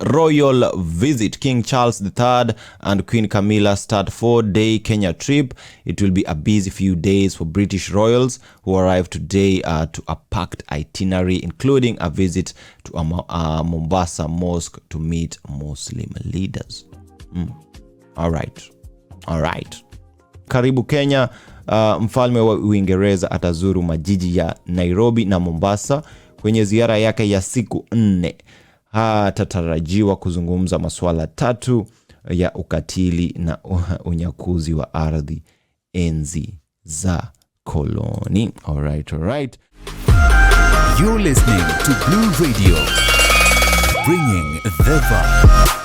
royal visit. King Charles III and Queen Camilla start 4-day Kenya trip. It will be a busy few days for British royals who arrive today to a packed itinerary, including a visit to a Mombasa mosque to meet Muslim leaders. All right. Karibu Kenya. Mfalme wa Uingereza atazuru majiji ya Nairobi na Mombasa kwenye ziara yake ya siku 4. Atatarajiwa kuzungumza masuala 3 ya ukatili na unyakuzi wa ardhi enzi za koloni. All right. You're listening to Blue Radio, bringing the vibe.